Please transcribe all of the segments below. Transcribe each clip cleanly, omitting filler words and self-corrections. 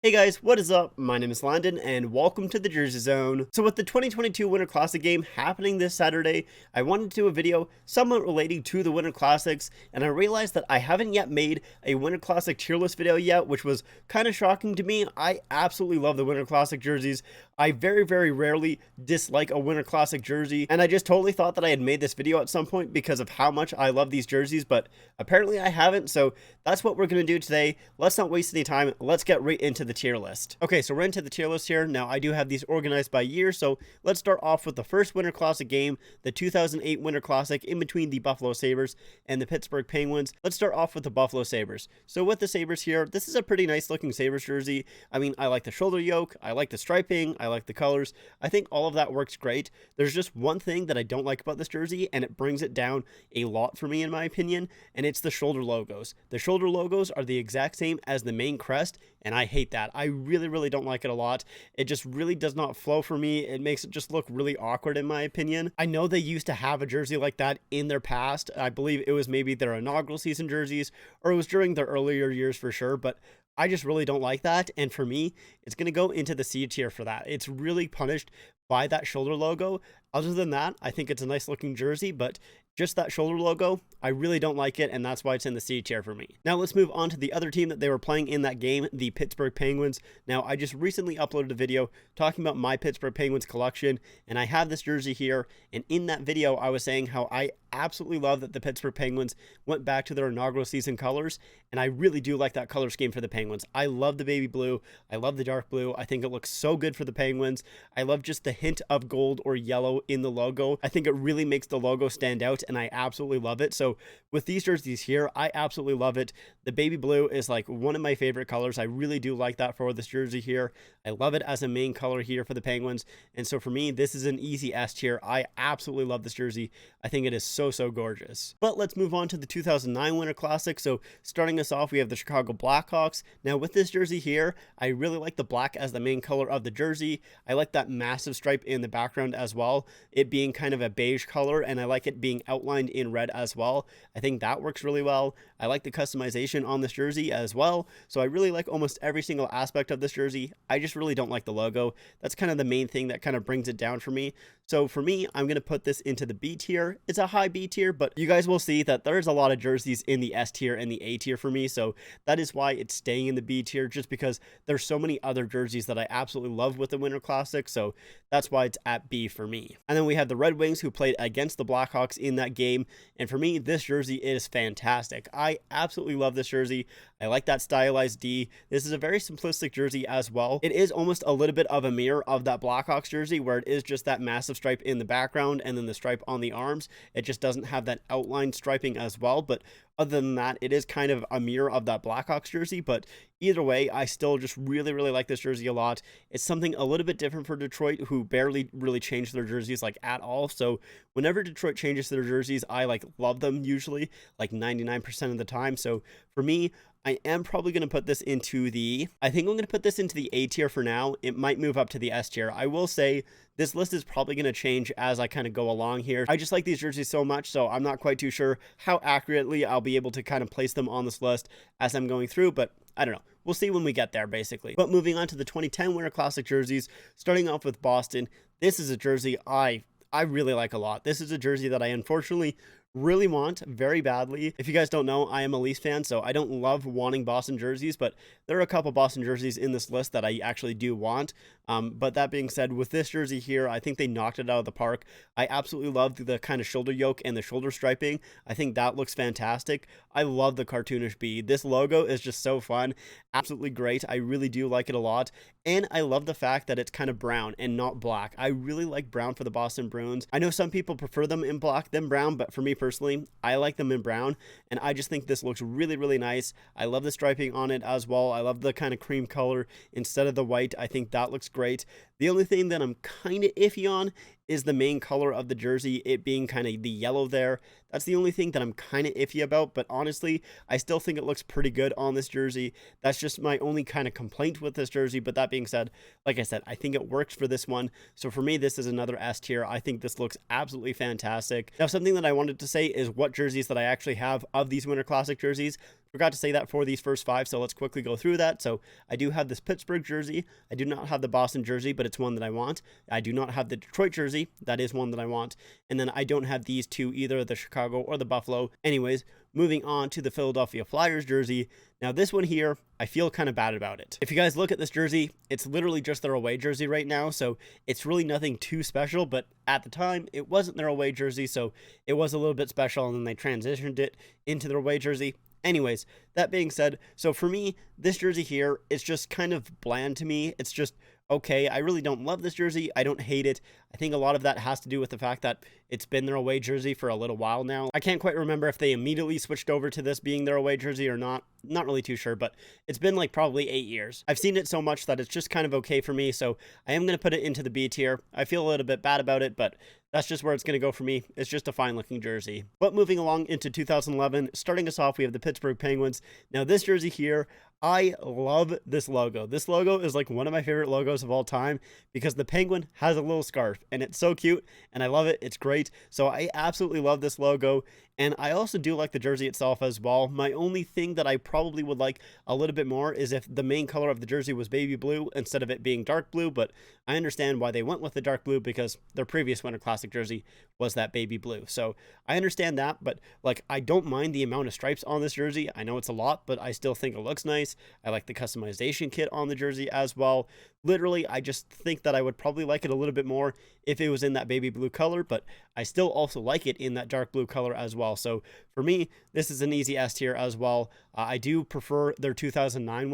Hey guys, what is up? My name is Landon and welcome to the Jersey Zone. So with the 2022 Winter Classic game happening this Saturday, I wanted to do a video somewhat relating to the Winter Classics, and I realized that I haven't yet made a Winter Classic tier list video yet, which was kind of shocking to me. I absolutely love the Winter Classic jerseys. I very rarely dislike a Winter Classic jersey, and I just totally thought that I had made this video at some point because of how much I love these jerseys, but apparently I haven't, so that's what we're going to do today. Let's not waste any time. Let's get right into the tier list. Okay, so we're into the tier list here. Now, I do have these organized by year, so let's start off with the first Winter Classic game, the 2008 Winter Classic in between the Buffalo Sabres and the Pittsburgh Penguins. Let's start off with the Buffalo Sabres. So with the Sabres here, this is a pretty nice looking Sabres jersey. I mean, I like the shoulder yoke, I like the striping, I like the colors. I think all of that works great. There's just one thing that I don't like about this jersey, and it brings it down a lot for me in my opinion, and it's the shoulder logos. The shoulder logos are the exact same as the main crest, and I hate that. I really don't like it a lot. It just really does not flow for me. It makes it just look really awkward in my opinion. I know they used to have a jersey like that in their past. I believe it was maybe their inaugural season jerseys, or it was during their earlier years for sure, but I just really don't like that, and for me, it's going to go into the C tier for that. It's really punished by that shoulder logo. Other than that, I think it's a nice looking jersey, but just that shoulder logo, I really don't like it, and that's why it's in the C tier for me. Now let's move on to the other team that they were playing in that game, the Pittsburgh Penguins. Now I just recently uploaded a video talking about my Pittsburgh Penguins collection, and I have this jersey here, and in that video I was saying how I absolutely love that the Pittsburgh Penguins went back to their inaugural season colors, and I really do like that color scheme for the Penguins. I love the baby blue, I love the dark blue, I think it looks so good for the Penguins. I love just the hint of gold or yellow in the logo. I think it really makes the logo stand out, and I absolutely love it. So with these jerseys here, I absolutely love it. The baby blue is like one of my favorite colors. I really do like that for this jersey here. I love it as a main color here for the Penguins, and so for me, this is an easy S tier. I absolutely love this jersey. I think it is so gorgeous. But let's move on to the 2009 Winter Classic. So starting us off, we have the Chicago Blackhawks. Now with this jersey here, I really like the black as the main color of the jersey. I like that massive stripe in the background as well, it being kind of a beige color, and I like it being outlined in red as well. I think that works really well. I like the customization on this jersey as well, so I really like almost every single aspect of this jersey. I just really don't like the logo. That's kind of the main thing that kind of brings it down for me. So for me, I'm going to put this into the B tier. It's a high B tier, but you guys will see that there's a lot of jerseys in the S tier and the A tier for me, so that is why it's staying in the B tier, just because there's so many other jerseys that I absolutely love with the Winter Classic, so that's why it's at B for me. And then we have the Red Wings, who played against the Blackhawks in that game, and for me, this jersey is fantastic. I absolutely love this jersey. I like that stylized D. This is a very simplistic jersey as well. It is almost a little bit of a mirror of that Blackhawks jersey, where it is just that massive stripe in the background and then the stripe on the arms. It just doesn't have that outlined striping as well, but other than that, it is kind of a mirror of that Blackhawks jersey. But either way, I still just really like this jersey a lot. It's something a little bit different for Detroit, who barely really change their jerseys like at all. So whenever Detroit changes their jerseys, I like love them usually, like 99% of the time. So for me, I am probably going to put this into the, I think I'm going to put this into the A tier for now. It might move up to the S tier. I will say this list is probably going to change as I kind of go along here. I just like these jerseys so much, so I'm not quite too sure how accurately I'll be able to kind of place them on this list as I'm going through, but I don't know. We'll see when we get there, basically. But moving on to the 2010 Winter Classic jerseys, starting off with Boston. This is a jersey I really like a lot. This is a jersey that I unfortunately really want very badly. If you guys don't know, I am a Leafs fan, so I don't love wanting Boston jerseys, but there are a couple Boston jerseys in this list that I actually do want. But that being said, with this jersey here, I think they knocked it out of the park. I absolutely love the kind of shoulder yoke and the shoulder striping. I think that looks fantastic. I love the cartoonish B. This logo is just so fun. Absolutely great. I really do like it a lot. And I love the fact that it's kind of brown and not black. I really like brown for the Boston Bruins. I know some people prefer them in black than brown, but for me personally, I like them in brown, and I just think this looks really nice. I love the striping on it as well. I love the kind of cream color instead of the white. I think that looks great. The only thing that I'm kind of iffy on is the main color of the jersey, it being kind of the yellow there. That's the only thing that I'm kind of iffy about, but honestly, I still think it looks pretty good on this jersey. That's just my only kind of complaint with this jersey, but that being said, like I said, I think it works for this one. So for me, this is another S tier. I think this looks absolutely fantastic. Now, something that I wanted to say is what jerseys that I actually have of these Winter Classic jerseys. Forgot to say that for these first 5, so let's quickly go through that. So I do have this Pittsburgh jersey. I do not have the Boston jersey, but it's one that I want. I do not have the Detroit jersey. That is one that I want. And then I don't have these two, either the Chicago or the Buffalo. Anyways, moving on to the Philadelphia Flyers jersey. Now this one here, I feel kind of bad about it. If you guys look at this jersey, it's literally just their away jersey right now, so it's really nothing too special, but at the time, it wasn't their away jersey, so it was a little bit special, and then they transitioned it into their away jersey. Anyways, that being said, so for me, this jersey here is just kind of bland to me. It's just okay. I really don't love this jersey. I don't hate it. I think a lot of that has to do with the fact that it's been their away jersey for a little while now. I can't quite remember if they immediately switched over to this being their away jersey or not. Not really too sure, but it's been like probably 8 years. I've seen it so much that it's just kind of okay for me, so I am going to put it into the B tier. I feel a little bit bad about it, but that's just where it's going to go for me. It's just a fine looking jersey. But moving along into 2011, starting us off, we have the Pittsburgh Penguins. Now this jersey here, I love this logo. This logo is like one of my favorite logos of all time because the penguin has a little scarf and it's so cute and I love it. It's great. So I absolutely love this logo. And I also do like the jersey itself as well. My only thing that I probably would like a little bit more is if the main color of the jersey was baby blue instead of it being dark blue, but I understand why they went with the dark blue because their previous Winter Classic jersey was that baby blue. So I understand that, but like I don't mind the amount of stripes on this jersey. I know it's a lot, but I still think it looks nice. I like the customization kit on the jersey as well. Literally, I just think that I would probably like it a little bit more if it was in that baby blue color, but I still also like it in that dark blue color as well. So for me, this is an easy S tier as well. I do prefer their 2008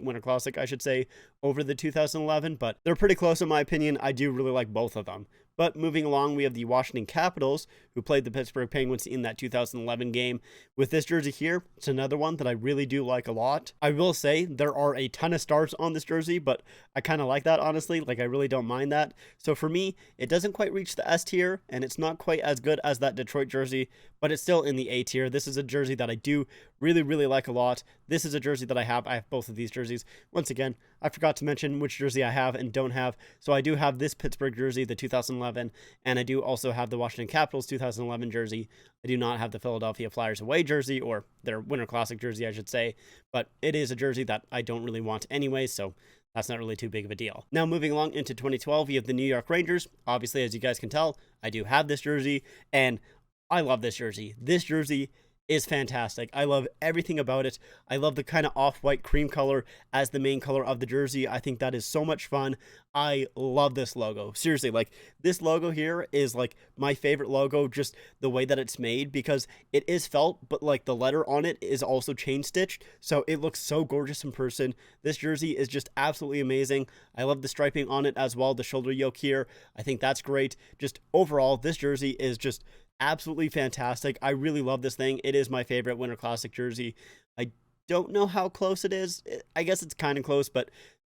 Winter Classic, I should say, over the 2011, but they're pretty close in my opinion. I do really like both of them. But moving along, we have the Washington Capitals, who played the Pittsburgh Penguins in that 2011 game. With this jersey here, it's another one that I really do like a lot. I will say there are a ton of stars on this jersey, but I kind of like that, honestly. Like, I really don't mind that. So for me, it doesn't quite reach the S tier, and it's not quite as good as that Detroit jersey, but it's still in the A tier. This is a jersey that I do really, really like a lot. This is a jersey that I have. I have both of these jerseys. Once again, I forgot to mention which jersey I have and don't have. So I do have this Pittsburgh jersey, the 2011, and I do also have the Washington Capitals 2011 jersey. I do not have the Philadelphia Flyers away jersey, or their Winter Classic jersey, I should say, but it is a jersey that I don't really want anyway, so that's not really too big of a deal. Now, moving along into 2012, you have the New York Rangers. Obviously, as you guys can tell, I do have this jersey, and I love this jersey. This jersey is fantastic. I love everything about it. I love the kind of off-white cream color as the main color of the jersey. I think that is so much fun. I love this logo. Seriously, like this logo here is like my favorite logo, just the way that it's made, because it is felt, but like the letter on it is also chain stitched. So it looks so gorgeous in person. This jersey is just absolutely amazing. I love the striping on it as well. The shoulder yoke here, I think that's great. Just overall, this jersey is just absolutely fantastic. I really love this thing. It is my favorite Winter Classic jersey. I don't know how close it is. I guess it's kind of close, but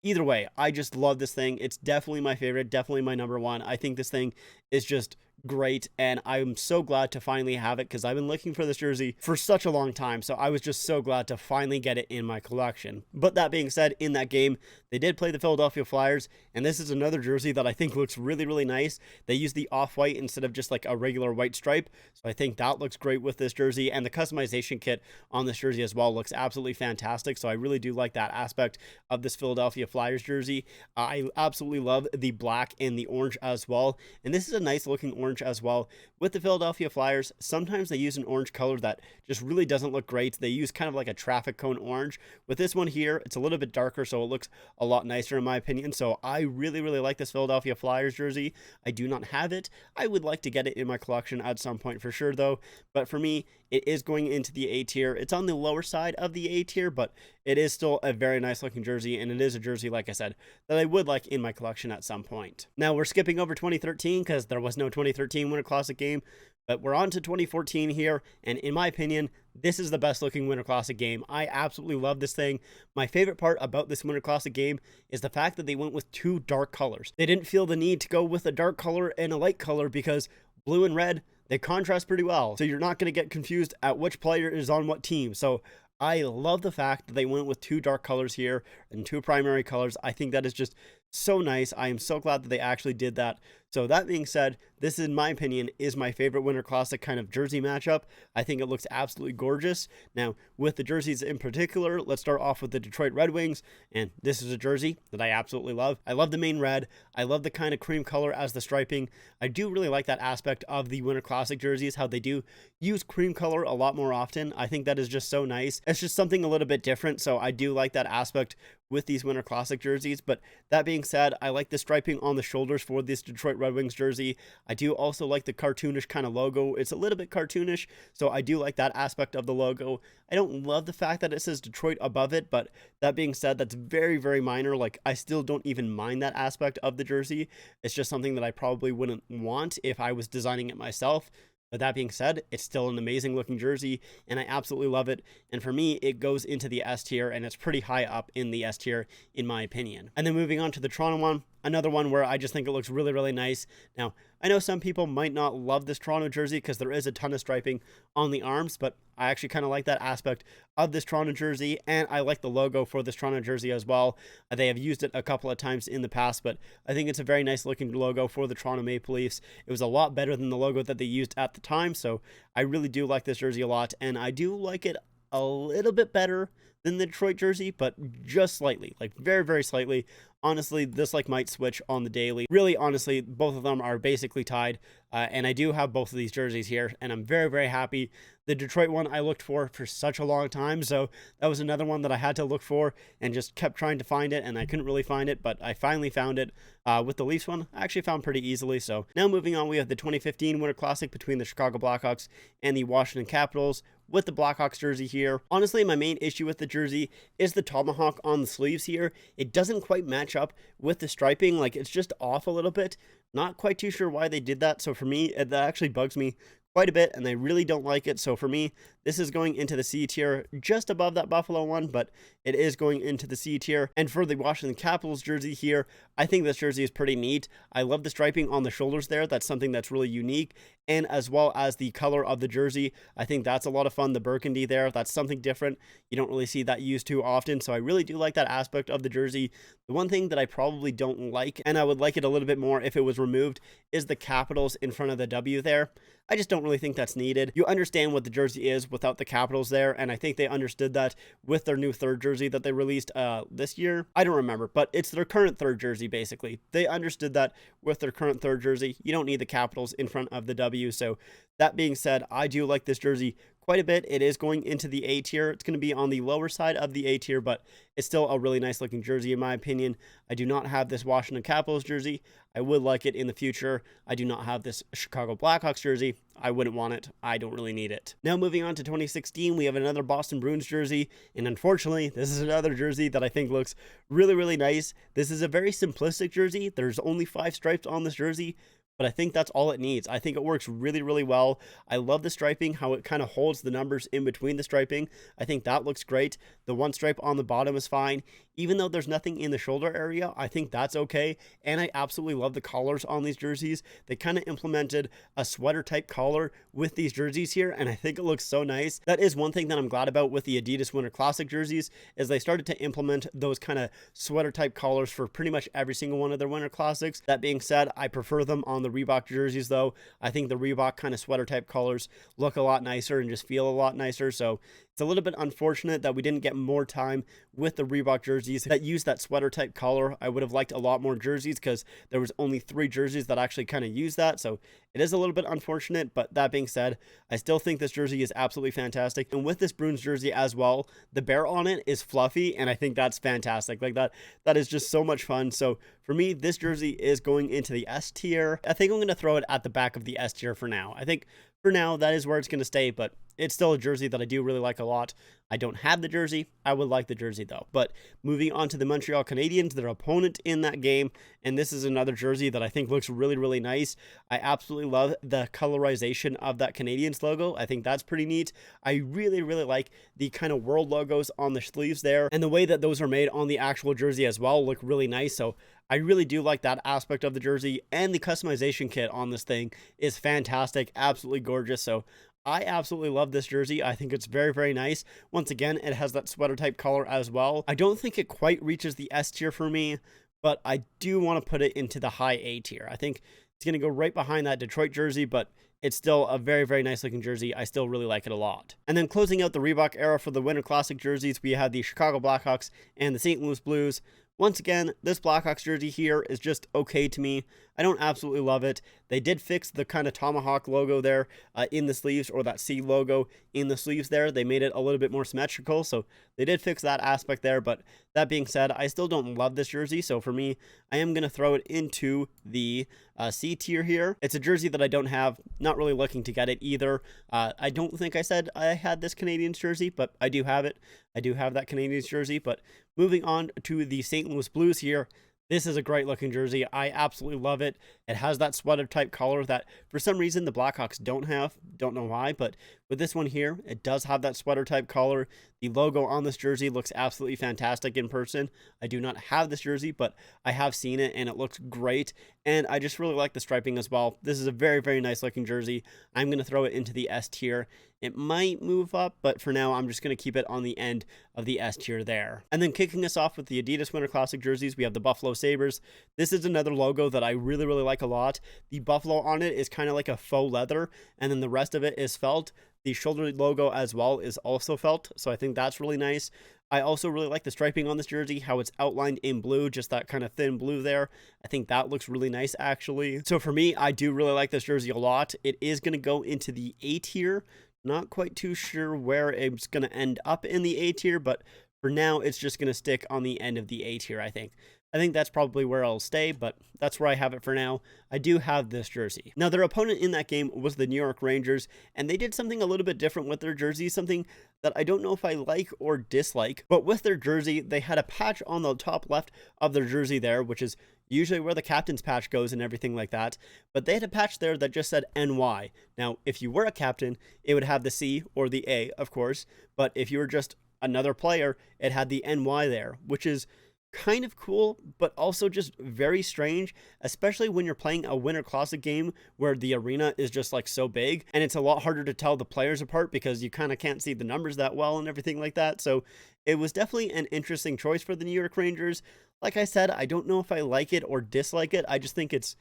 either way, I just love this thing. It's definitely my favorite, definitely my number one. I think this thing is just great, and I'm so glad to finally have it because I've been looking for this jersey for such a long time, so I was just so glad to finally get it in my collection. But that being said, in that game, they did play the Philadelphia Flyers, and this is another jersey that I think looks really, really nice. They used the off-white instead of just like a regular white stripe, so I think that looks great with this jersey, and the customization kit on this jersey as well looks absolutely fantastic, so I really do like that aspect of this Philadelphia Flyers jersey. I absolutely love the black and the orange as well, and this is a nice looking orange as well. With the Philadelphia Flyers, sometimes they use an orange color that just really doesn't look great. They use kind of like a traffic cone orange. With this one here, it's a little bit darker, so it looks a lot nicer in my opinion. So I really, really like this Philadelphia Flyers jersey. I do not have it. I would like to get it in my collection at some point for sure though. But for me, it is going into the A tier. It's on the lower side of the A tier, but it is still a very nice looking jersey, and it is a jersey, like I said, that I would like in my collection at some point. Now we're skipping over 2013 because there was no 2013 Winter Classic game, but we're on to 2014 here, and in my opinion, this is the best looking Winter Classic game. I absolutely love this thing. My favorite part about this Winter Classic game is the fact that they went with two dark colors. They didn't feel the need to go with a dark color and a light color because blue and red, they contrast pretty well. So you're not going to get confused at which player is on what team. So I love the fact that they went with two dark colors here and two primary colors. I think that is just so nice. I am so glad that they actually did that. So that being said, this, in my opinion, is my favorite Winter Classic kind of jersey matchup. I think it looks absolutely gorgeous. Now, with the jerseys in particular, let's start off with the Detroit Red Wings, and this is a jersey that I absolutely love. I love the main red. I love the kind of cream color as the striping. I do really like that aspect of the Winter Classic jerseys, how they do use cream color a lot more often. I think that is just so nice. It's just something a little bit different, so I do like that aspect with these Winter Classic jerseys. But that being said, I like the striping on the shoulders for this Detroit Red Wings jersey. I do also like the cartoonish kind of logo. It's a little bit cartoonish, so I do like that aspect of the logo. I don't love the fact that it says Detroit above it, but that being said, that's very, very minor. Like, I still don't even mind that aspect of the jersey. It's just something that I probably wouldn't want if I was designing it myself. But that being said, it's still an amazing looking jersey, and I absolutely love it. And for me, it goes into the S tier, and it's pretty high up in the S tier, in my opinion. And then moving on to the Toronto one, another one where I just think it looks really, really nice. Now, I know some people might not love this Toronto jersey because there is a ton of striping on the arms, but I actually kind of like that aspect of this Toronto jersey, and I like the logo for this Toronto jersey as well. They have used it a couple of times in the past, but I think it's a very nice looking logo for the Toronto Maple Leafs. It was a lot better than the logo that they used at the time, so I really do like this jersey a lot, and I do like it a little bit better than the Detroit jersey, but just slightly, like very, very slightly. Honestly, this like might switch on the daily. Really, honestly, both of them are basically tied, and I do have both of these jerseys here, and I'm very, very happy. The Detroit one I looked for such a long time, so that was another one that I had to look for and just kept trying to find it, and I couldn't really find it, but I finally found it. With the Leafs one, I actually found pretty easily. So now moving on, we have the 2015 Winter Classic between the Chicago Blackhawks and the Washington Capitals, with the Blackhawks jersey here. Honestly, my main issue with the jersey is the tomahawk on the sleeves here. It doesn't quite match up with the striping. Like, it's just off a little bit. Not quite too sure why they did that. So for me, that actually bugs me quite a bit, and I really don't like it. So for me, this is going into the C tier, just above that Buffalo one, but it is going into the C tier. And for the Washington Capitals jersey here, I think this jersey is pretty neat. I love the striping on the shoulders there. That's something that's really unique. And as well as the color of the jersey, I think that's a lot of fun. The burgundy there, that's something different. You don't really see that used too often. So I really do like that aspect of the jersey. The one thing that I probably don't like, and I would like it a little bit more if it was removed, is the Capitals in front of the W there. I just don't really think that's needed. You understand what the jersey is without the Capitals there, and I think they understood that with their new third jersey that they released this year. I don't remember, but it's their current third jersey, basically. They understood that with their current third jersey, you don't need the Capitals in front of the W. So that being said, I do like this jersey quite a bit. It is going into the A tier. It's going to be on the lower side of the A tier, but it's still a really nice looking jersey in my opinion. I do not have this Washington Capitals jersey. I would like it in the future. I do not have this Chicago Blackhawks jersey. I wouldn't want it. I don't really need it. Now moving on to 2016, we have another Boston Bruins jersey, and unfortunately, this is another jersey that I think looks really, really nice. This is a very simplistic jersey. There's only 5 stripes on this jersey, but I think that's all it needs. I think it works really, really well. I love the striping, how it kind of holds the numbers in between the striping. I think that looks great. The one stripe on the bottom is fine. Even though there's nothing in the shoulder area, I think that's okay. And I absolutely love the collars on these jerseys. They kind of implemented a sweater type collar with these jerseys here, and I think it looks so nice. That is one thing that I'm glad about with the Adidas Winter Classic jerseys, is they started to implement those kind of sweater type collars for pretty much every single one of their Winter Classics. That being said, I prefer them on the Reebok jerseys though. I think the Reebok kind of sweater type collars look a lot nicer and just feel a lot nicer. So it's a little bit unfortunate that we didn't get more time with the Reebok jerseys that use that sweater type collar. I would have liked a lot more jerseys because there was only 3 jerseys that actually kind of use that. So it is a little bit unfortunate, but that being said, I still think this jersey is absolutely fantastic. And with this Bruins jersey as well, the bear on it is fluffy, and I think that's fantastic. Like that is just so much fun. So for me, this jersey is going into the S tier. I think I'm going to throw it at the back of the S tier for now. I think for now, that is where it's going to stay, but it's still a jersey that I do really like a lot. I don't have the jersey. I would like the jersey though. But moving on to the Montreal Canadiens, their opponent in that game, and this is another jersey that I think looks really, really nice. I absolutely love the colorization of that Canadiens logo. I think that's pretty neat. I really, really like the kind of world logos on the sleeves there, and the way that those are made on the actual jersey as well look really nice. So I really do like that aspect of the jersey, and the customization kit on this thing is fantastic, absolutely gorgeous. So I absolutely love this jersey. I think it's very, very nice. Once again, it has that sweater type color as well. I don't think it quite reaches the S tier for me, but I do want to put it into the high A tier. I think It's going to go right behind that Detroit jersey, but it's still a very, very nice looking jersey. I still really like it a lot. And then closing out the Reebok era for the Winter Classic jerseys, we have the Chicago Blackhawks and the St. Louis Blues. Once again, this Blackhawks jersey here is just okay to me. I don't absolutely love it. They did fix the kind of tomahawk logo there in the sleeves, or that C logo in the sleeves there. They made it a little bit more symmetrical, so they did fix that aspect there. But that being said, I still don't love this jersey, so for me, I am going to throw it into the C tier here. It's a jersey that I don't have, not really looking to get it either. I don't think I said I had this Canadiens jersey, but I do have it. I do have that Canadiens jersey, but moving on to the St. Louis Blues here. This is a great looking jersey. I absolutely love it. It has that sweater type collar that for some reason the Blackhawks don't have. Don't know why, but with this one here, it does have that sweater type collar. The logo on this jersey looks absolutely fantastic in person. I do not have this jersey, but I have seen it and it looks great. And I just really like the striping as well. This is a very, very nice looking jersey. I'm going to throw it into the S tier. It might move up, but for now, I'm just going to keep it on the end of the S tier there. And then kicking us off with the Adidas Winter Classic jerseys, we have the Buffalo Sabres. This is another logo that I really, really like a lot. The buffalo on it is kind of like a faux leather, and then the rest of it is felt. The shoulder logo as well is also felt, so I think that's really nice. I also really like the striping on this jersey, how it's outlined in blue, just that kind of thin blue there. I think that looks really nice, actually. So for me, I do really like this jersey a lot. It is going to go into the A tier. Not quite too sure where it's going to end up in the A tier, but for now, it's just going to stick on the end of the A tier, I think. I think that's probably where I'll stay, but that's where I have it for now. I do have this jersey. Now, their opponent in that game was the New York Rangers, and they did something a little bit different with their jersey, something that I don't know if I like or dislike, but with their jersey, they had a patch on the top left of their jersey there, which is usually where the captain's patch goes and everything like that, but they had a patch there that just said NY. Now, if you were a captain, it would have the C or the A, of course, but if you were just another player, it had the NY there, which is kind of cool, but also just very strange, especially when you're playing a Winter Classic game where the arena is just like so big and it's a lot harder to tell the players apart because you kind of can't see the numbers that well and everything like that. So it was definitely an interesting choice for the New York Rangers. Like I said, I don't know if I like it or dislike it. I just think it's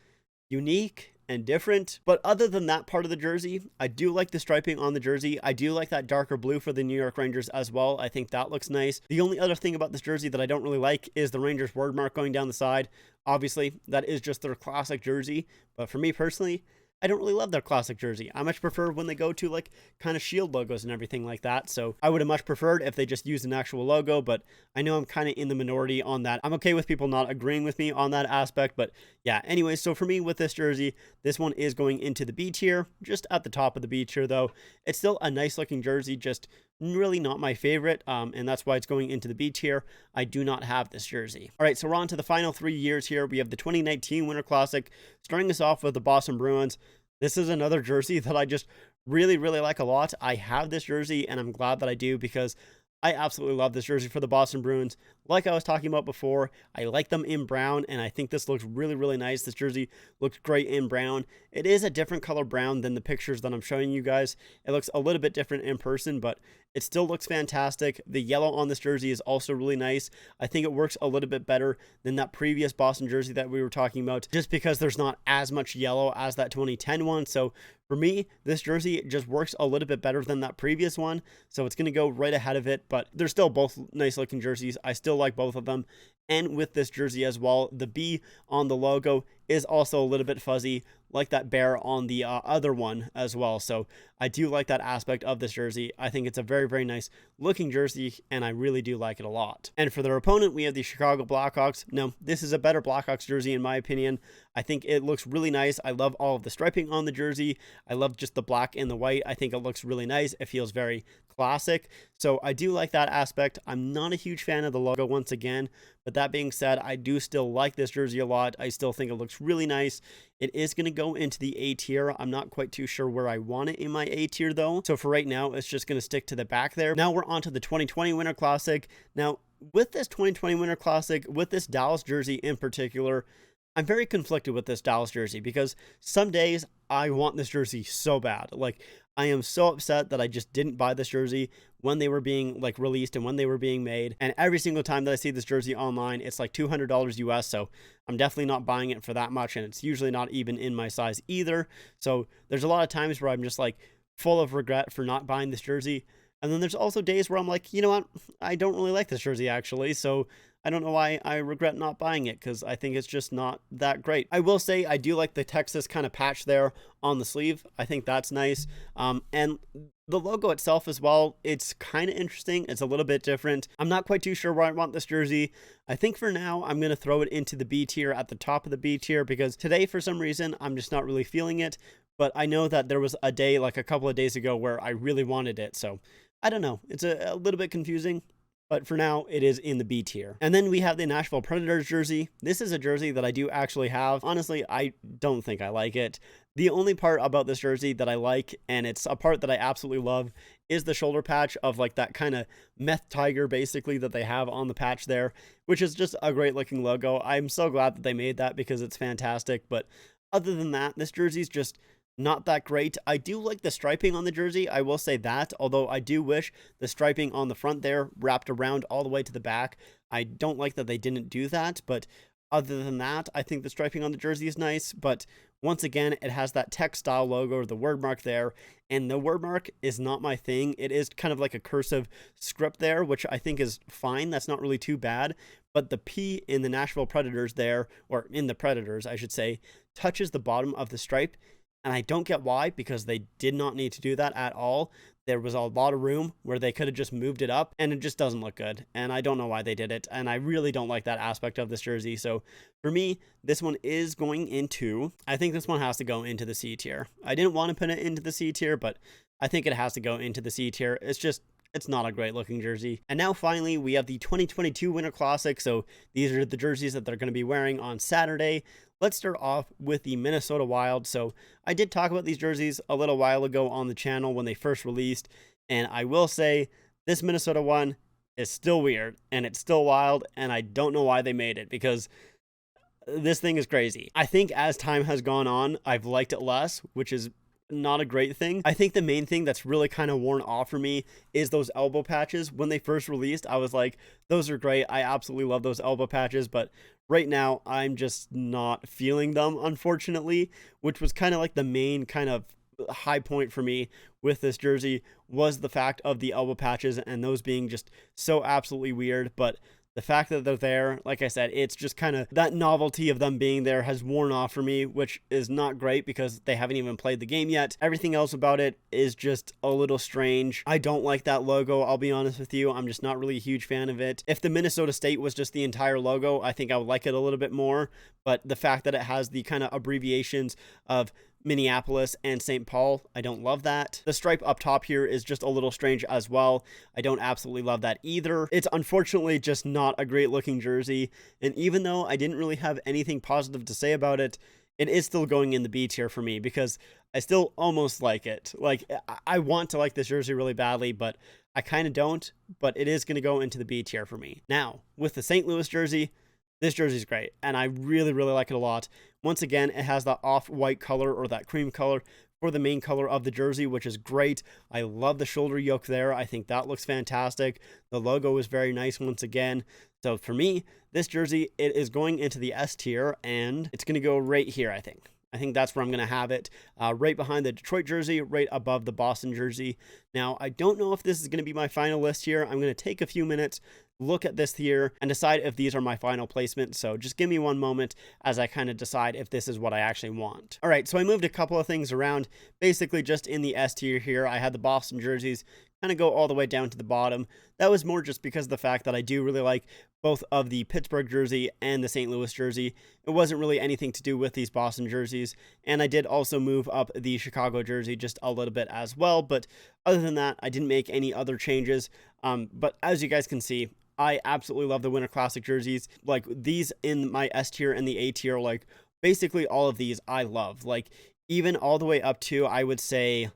unique and different. But other than that part of the jersey, I do like the striping on the jersey. I do like that darker blue for the New York Rangers as well. I think that looks nice. The only other thing about this jersey that I don't really like is the Rangers word mark going down the side. Obviously, that is just their classic jersey. But for me personally, I don't really love their classic jersey. I much prefer when they go to like kind of shield logos and everything like that. So I would have much preferred if they just used an actual logo, but I know I'm kind of in the minority on that. I'm okay with people not agreeing with me on that aspect, but yeah, anyway, so for me with this jersey, this one is going into the B tier, just at the top of the B tier though. It's still a nice looking jersey, just really not my favorite, and that's why it's going into the B tier. I do not have this jersey. All right, so we're on to the final 3 years here. We have the 2019 Winter Classic, starting us off with the Boston Bruins. This is another jersey that I just really, really like a lot. I have this jersey, and I'm glad that I do because I absolutely love this jersey for the Boston Bruins. Like I was talking about before, I like them in brown, and I think this looks really, really nice. This jersey looks great in brown. It is a different color brown than the pictures that I'm showing you guys. It looks a little bit different in person, but it still looks fantastic. The yellow on this jersey is also really nice. I think it works a little bit better than that previous Boston jersey that we were talking about, just because there's not as much yellow as that 2010 one. So for me, this jersey just works a little bit better than that previous one. So it's going to go right ahead of it, but they're still both nice looking jerseys. I still like both of them. And with this jersey as well, the B on the logo is also a little bit fuzzy, like that bear on the other one as well. So I do like that aspect of this jersey. I think it's a very, very nice looking jersey, and I really do like it a lot. And for their opponent, we have the Chicago Blackhawks. Now, this is a better Blackhawks jersey in my opinion. I think it looks really nice. I love all of the striping on the jersey. I love just the black and the white. I think it looks really nice. It feels very classic. So I do like that aspect. I'm not a huge fan of the logo once again, but that being said, I do still like this jersey a lot. I still think it looks really nice. It is going to go into the A tier. I'm not quite too sure where I want it in my A tier though. So for right now, it's just going to stick to the back there. Now we're on to the 2020 Winter Classic. Now with this 2020 Winter Classic, with this Dallas jersey in particular, I'm very conflicted with this Dallas jersey because some days I want this jersey so bad. Like, I am so upset that I just didn't buy this jersey when they were being like released and when they were being made. And every single time that I see this jersey online, it's like $200 US. So I'm definitely not buying it for that much. And it's usually not even in my size either. So there's a lot of times where I'm just like full of regret for not buying this jersey. And then there's also days where I'm like, you know what? I don't really like this jersey actually. So I don't know why I regret not buying it, because I think it's just not that great. I will say I do like the Texas kind of patch there on the sleeve. I think that's nice. And the logo itself as well, it's kind of interesting. It's a little bit different. I'm not quite too sure where I want this jersey. I think for now, I'm going to throw it into the B tier, at the top of the B tier, because today, for some reason, I'm just not really feeling it. But I know that there was a day, like a couple of days ago, where I really wanted it. So I don't know. It's a little bit confusing. But for now, it is in the B tier. And then we have the Nashville Predators jersey. This is a jersey that I do actually have. Honestly, I don't think I like it. The only part about this jersey that I like, and it's a part that I absolutely love, is the shoulder patch of like that kind of meth tiger basically that they have on the patch there, which is just a great looking logo. I'm so glad that they made that because it's fantastic. But other than that, this jersey's just not that great. I do like the striping on the jersey, I will say that, although I do wish the striping on the front there wrapped around all the way to the back. I don't like that they didn't do that, but other than that, I think the striping on the jersey is nice. But once again, it has that textile logo, the word mark there, and the word mark is not my thing. It is kind of like a cursive script there, which I think is fine. That's not really too bad. But the P in the Nashville Predators there, or in the Predators, I should say, touches the bottom of the stripe. And I don't get why, because they did not need to do that at all. There was a lot of room where they could have just moved it up, and it just doesn't look good. And I don't know why they did it. And I really don't like that aspect of this jersey. So for me, this one is going into, I think this one has to go into the C tier. I didn't want to put it into the C tier, but I think it has to go into the C tier. It's not a great looking jersey. And now finally, we have the 2022 Winter Classic. So these are the jerseys that they're going to be wearing on Saturday. Let's start off with the Minnesota Wild. So I did talk about these jerseys a little while ago on the channel when they first released. And I will say this Minnesota one is still weird and it's still wild. And I don't know why they made it, because this thing is crazy. I think as time has gone on, I've liked it less, which is not a great thing. I think the main thing that's really kind of worn off for me is those elbow patches. When they first released, I was like, those are great. I absolutely love those elbow patches, but right now I'm just not feeling them, unfortunately, which was kind of like the main kind of high point for me with this jersey, was the fact of the elbow patches and those being just so absolutely weird. But the fact that they're there, like I said, it's just kind of that novelty of them being there has worn off for me, which is not great because they haven't even played the game yet. Everything else about it is just a little strange. I don't like that logo, I'll be honest with you. I'm just not really a huge fan of it. If the Minnesota State was just the entire logo, I think I would like it a little bit more. But the fact that it has the kind of abbreviations of Minneapolis and St. Paul, I don't love that. The stripe up top here is just a little strange as well. I don't absolutely love that either. It's unfortunately just not a great looking jersey, and even though I didn't really have anything positive to say about it, it is still going in the B tier for me because I still almost like it. Like, I want to like this jersey really badly, but I kind of don't, but it is going to go into the B tier for me. Now, with the St. Louis jersey, this jersey is great, and I really, really like it a lot. Once again, it has that off-white color, or that cream color, for the main color of the jersey, which is great. I love the shoulder yoke there. I think that looks fantastic. The logo is very nice once again. So for me, this jersey, it is going into the S tier, and it's going to go right here, I think. I think that's where I'm going to have it, right behind the Detroit jersey, right above the Boston jersey. Now, I don't know if this is going to be my final list here. I'm going to take a few minutes, look at this here, and decide if these are my final placement. So just give me one moment as I kind of decide if this is what I actually want. All right, so I moved a couple of things around. Basically, just in the S tier here, I had the Boston jerseys kind of go all the way down to the bottom. That was more just because of the fact that I do really like both of the Pittsburgh jersey and the St. Louis jersey. It wasn't really anything to do with these Boston jerseys. And I did also move up the Chicago jersey just a little bit as well. But other than that, I didn't make any other changes. But as you guys can see, I absolutely love the Winter Classic jerseys. Like, these in my S tier and the A tier, like basically all of these I love. Like, even all the way up to, I would say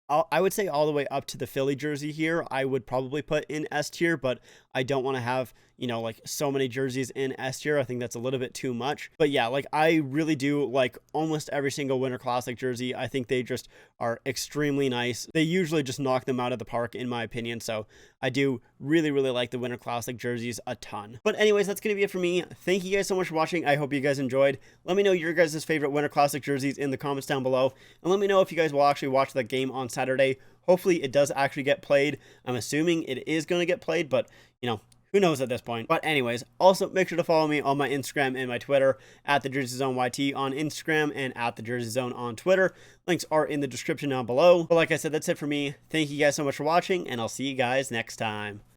all the way up to the Philly jersey here, I would probably put in S tier, but I don't want to have, you know, like so many jerseys in S tier. I think that's a little bit too much. But yeah, like I really do like almost every single Winter Classic jersey. I think they just are extremely nice. They usually just knock them out of the park in my opinion. So I do really like the Winter Classic jerseys a ton. But anyways, that's going to be it for me. Thank you guys so much for watching. I hope you guys enjoyed. Let me know your guys' favorite Winter Classic jerseys in the comments down below. And let me know if you guys will actually watch the game on Saturday. Hopefully it does actually get played. I'm assuming it is going to get played, but you know, who knows at this point. But anyways, also make sure to follow me on my Instagram and my Twitter at the Jersey Zone YT on Instagram and at the Jersey Zone on Twitter. Links are in the description down below. But like I said, that's it for me. Thank you guys so much for watching, and I'll see you guys next time.